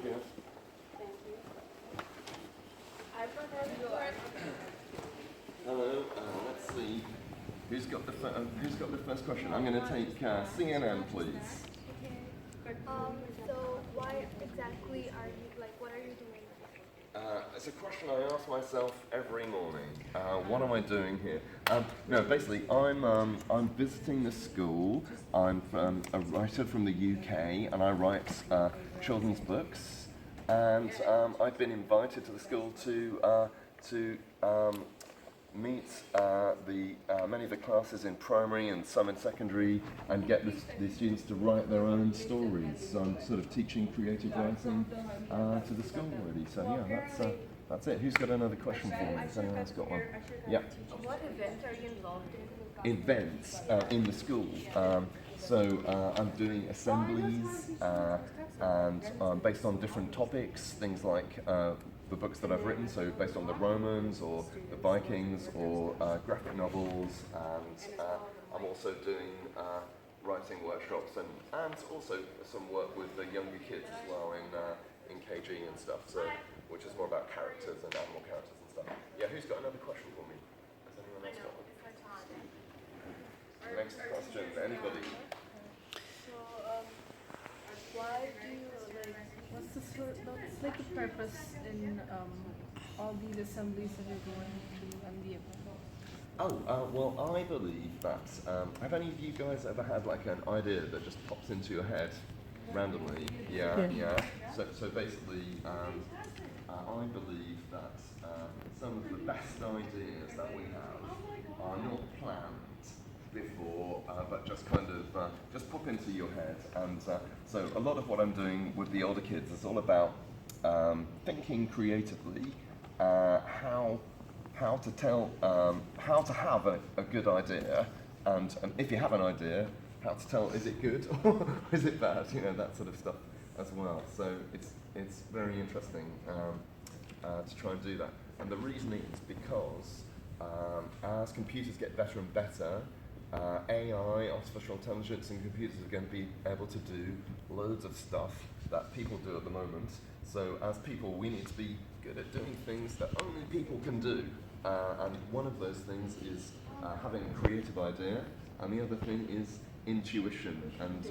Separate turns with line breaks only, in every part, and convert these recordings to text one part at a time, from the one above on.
here.
Thank you.
Hello. Let's see. Who's got the first question? I'm going to take CNN, please.
So why exactly are you, what are you doing?
It's a question I ask myself every morning. What am I doing here? No, basically, I'm visiting the school. I'm a writer from the UK, and I write children's books. And I've been invited to the school to meet many of the classes in primary and some in secondary, and get the students to write their own stories. So I'm sort of teaching creative writing to the school already. So yeah, that's it. Who's got another question for me? Has anyone else got one? Yeah.
What events are you involved in?
Events in the school. So I'm doing assemblies and based on different topics, things like the books that I've written, so based on the Romans or the Vikings or graphic novels, and I'm also doing writing workshops and also some work with the younger kids as well in KG and stuff, so which is more about characters and animal characters and stuff. Yeah, who's got another question for me? Has anyone else got one? Next question, anybody?
So, why do you, what's the purpose in all these assemblies that you're going to and the event?
Well, I believe that, have any of you guys ever had like an idea that just pops into your head randomly? Yeah. So basically, I believe that some of the best ideas that we have are not planned before, but just kind of just pop into your head. And so a lot of what I'm doing with the older kids is all about thinking creatively, how to have a good idea, and if you have an idea, how to tell, is it good or is it bad? You know, that sort of stuff as well. So it's very interesting to try and do that. And the reason is because as computers get better and better, AI, artificial intelligence, and computers are going to be able to do loads of stuff that people do at the moment. So as people, we need to be good at doing things that only people can do. And one of those things is having a creative idea, and the other thing is intuition and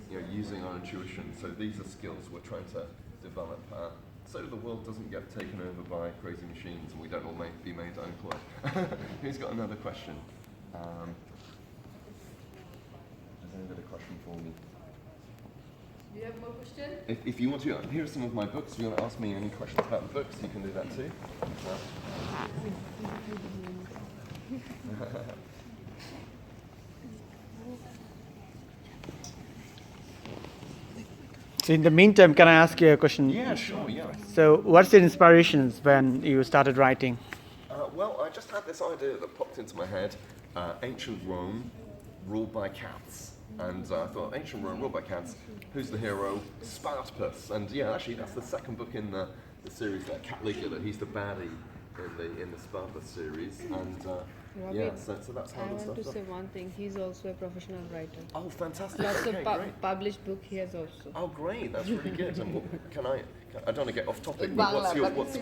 you know, using our intuition. So these are skills we're trying to develop. So the world doesn't get taken over by crazy machines, and we don't all be made unemployed. Who's got another question? Has anybody got a question for me?
Do you have more questions?
If you want to, here are some of my books. If you want to ask me any questions about the books, you can do that too.
So in the meantime, can I ask you a question?
Yeah, sure, yeah.
So what's your inspirations when you started writing?
Well, I just had this idea that popped into my head. Ancient Rome, ruled by cats. And I thought, ancient Rome, ruled by cats, who's the hero? Spartacus. And yeah, actually that's the second book in the series, Caligula. He's the baddie in the Spartacus series. And yeah, so that's how
I
the stuff.
want to say one thing. He's also a professional writer.
Oh, fantastic!
Lots
okay,
of
great.
published book he has also.
Oh, great! That's really good. And I don't want to get off topic, but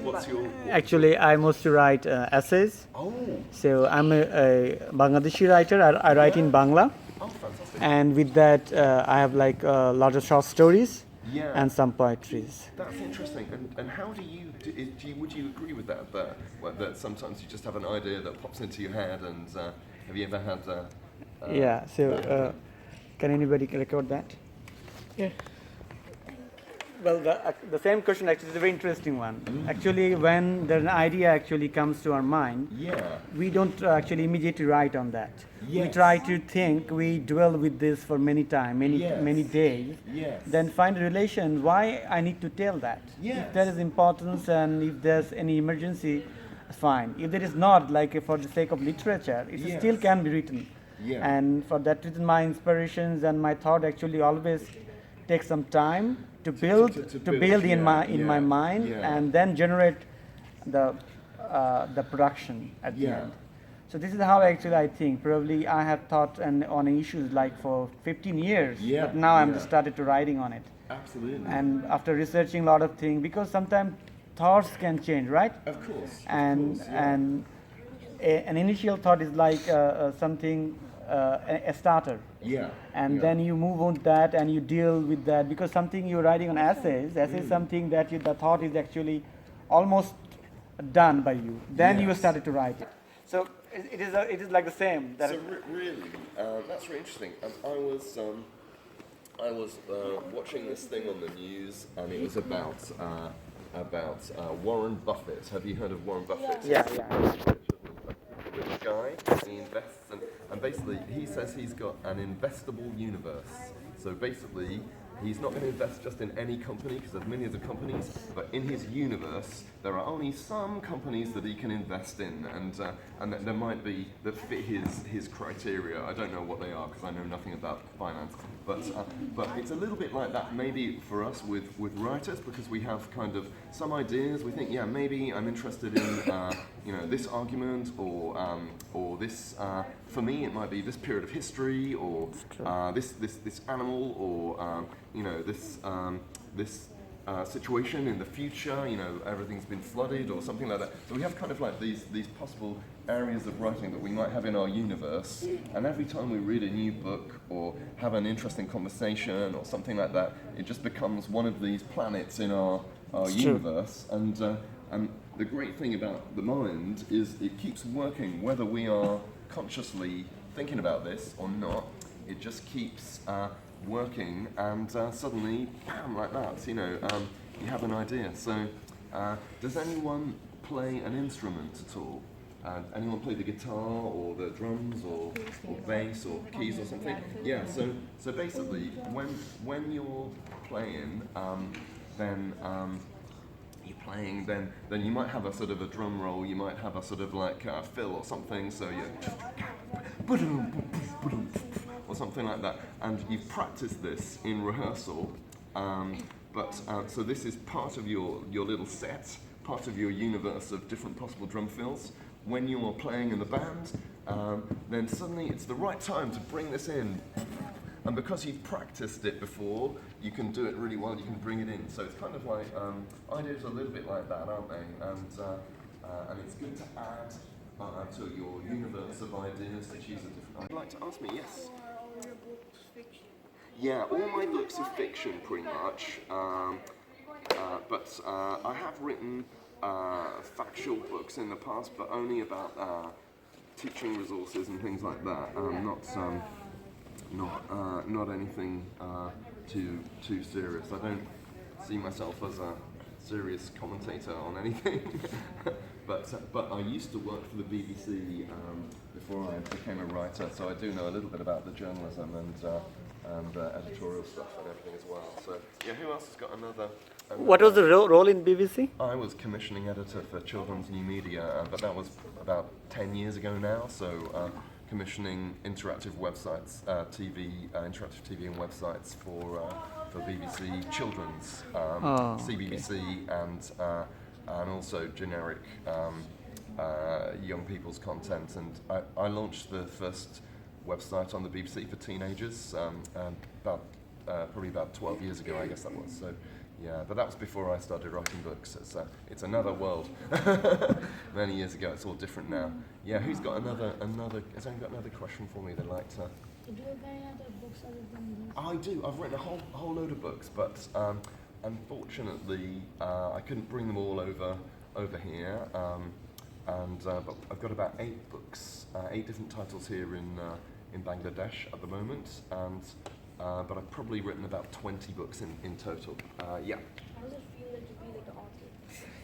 what's your?
Actually, I mostly write essays.
Oh.
So I'm a Bangladeshi writer. I write in Bangla.
Oh, fantastic.
And with that, I have like a lot of short stories and some poetries.
That's interesting. And how do you, would you agree with that, that sometimes you just have an idea that pops into your head, and have you ever had...
yeah, so can anybody record that?
Yeah.
Well, the same question actually is a very interesting one. Actually, when an idea actually comes to our mind, we don't actually immediately write on that. We try to think, we dwell with this for many times, many days, then find a relation why I need to tell that. If there is importance and if there's any emergency, fine. If there is not, like for the sake of literature, it still can be written. And for that reason, my inspirations and my thought actually always take some time to build in my mind and then generate the production at the end. So this is how actually I think. Probably I have thought on issues like for 15 years, but now I'm just started to writing on it.
Absolutely.
And after researching a lot of things, because sometimes thoughts can change, right?
Of course.
And an initial thought is like something, a starter.
Yeah.
And then you move on to that and you deal with that, because something you're writing on essays something that the thought is actually almost done by you. Then you started to write it. So it is like the same.
So really, that's really interesting. I was watching this thing on the news, and it was about Warren Buffett. Have you heard of Warren Buffett?
Yeah.
Rich guy. He invests, and basically he says he's got an investable universe. So basically, he's not going to invest just in any company, because there's millions of companies, but in his universe there are only some companies that he can invest in, and that there might be that fit his criteria. I don't know what they are because I know nothing about finance, but it's a little bit like that maybe for us with writers, because we have kind of some ideas. We think, yeah, maybe I'm interested in this argument, or this. For me, it might be this period of history, or this animal, or this situation in the future. Everything's been flooded, or something like that. So we have kind of like these possible areas of writing that we might have in our universe, and every time we read a new book or have an interesting conversation or something like that, it just becomes one of these planets in our universe. And the great thing about the mind is it keeps working whether we are consciously thinking about this or not. It just keeps working, and suddenly, bam, like that, you have an idea. So does anyone play an instrument at all? Anyone play the guitar or the drums or bass or keys or something? Yeah. So basically, when you're playing, then you might have a sort of a drum roll. You might have a sort of like a fill or something. So you or something like that, and you've practiced this in rehearsal. So this is part of your little set, part of your universe of different possible drum fills. When you are playing in the band, then suddenly it's the right time to bring this in. And because you've practiced it before, you can do it really well, you can bring it in. So it's kind of like, ideas are a little bit like that, aren't they? And it's good to add to your universe of ideas to choose a different idea. You'd like to ask me, yes?
Are all your books fiction?
Yeah, all my books are fiction, pretty much. But I have written factual books in the past, but only about teaching resources and things like that. Not anything too serious. I don't see myself as a serious commentator on anything. But I used to work for the BBC before I became a writer, so I do know a little bit about the journalism and editorial stuff and everything as well. So yeah, who else has got another?
What was the role in BBC?
I was commissioning editor for Children's New Media, but that was about 10 years ago now. So commissioning interactive websites, interactive TV and websites for BBC Children's, CBBC, and also generic young people's content. And I launched the first website on the BBC for teenagers probably about 12 years ago, I guess that was. So yeah, but that was before I started writing books. It's another world. Many years ago, it's all different now. Yeah, who's got another? Has anyone got another question for me they'd like to?
Do you have any other books other than these?
I do. I've written a whole load of books, but unfortunately, I couldn't bring them all over here. But I've got about 8 books, 8 different titles here in Bangladesh at the moment, but I've probably written about 20 books in total. Yeah.
How does it feel like to be like an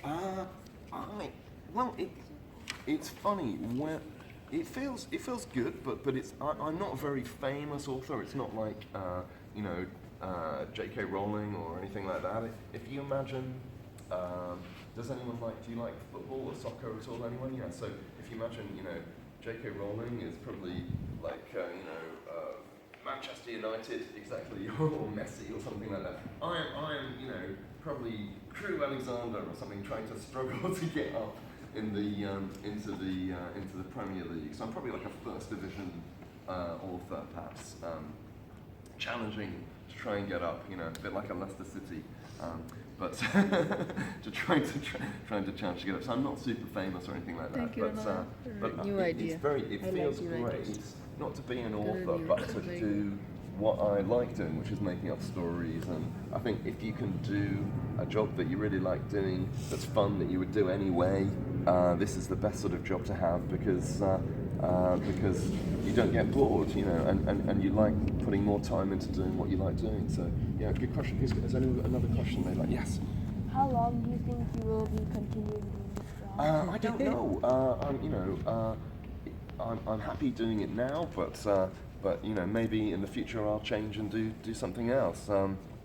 author?
It's funny. It feels good, but I'm not a very famous author. It's not like J.K. Rowling or anything like that. If you imagine, do you like football or soccer at all? Anyone? Yeah. So if you imagine, J.K. Rowling is probably like Manchester United, exactly, or Messi or something like that. I am probably Crew Alexander or something, trying to struggle to get up in the into the Premier League. So I'm probably like a first division author, perhaps, challenging try and get up, you know, a bit like a Leicester City, but trying to challenge to get up. So I'm not super famous or anything like that.
Thank you,
but
New idea.
it
I
feels
like new
great
ideas.
not to be an
Good
author,
idea.
but to
Very
do what I like doing, which is making up stories. And I think if you can do a job that you really like doing, that's fun, that you would do anyway, this is the best sort of job to have because you don't get bored, you know, and you like putting more time into doing what you like doing. So yeah, good question. Is there another question they like? Yes.
How long do you think you will be continuing doing this job?
I don't know. I'm happy doing it now, but you know, maybe in the future I'll change and do something else.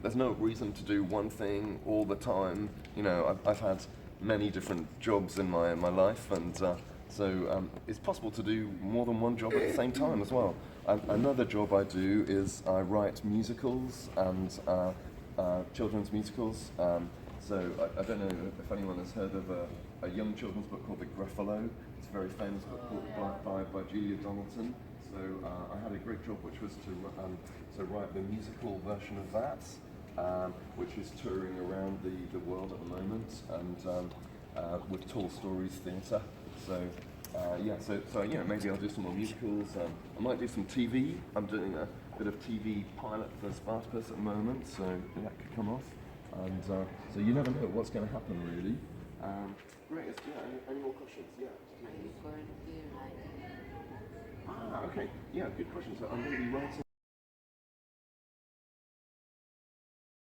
There's no reason to do one thing all the time. You know, I've had many different jobs in my life, and so it's possible to do more than one job at the same time as well. Another job I do is I write musicals and children's musicals. So I don't know if anyone has heard of a young children's book called The Gruffalo. It's a very famous book by Julia Donaldson. So I had a great job, which was to write the musical version of that, which is touring around the world at the moment, and with Tall Stories Theatre. So so you know, maybe I'll do some more musicals. I might do some TV. I'm doing a bit of TV pilot for Spartacus at the moment, so that could come off. And so you never know what's going to happen, really. Great. Any more questions? Yeah.
Are you currently writing?
Okay. Yeah, good question. So I'm going to be writing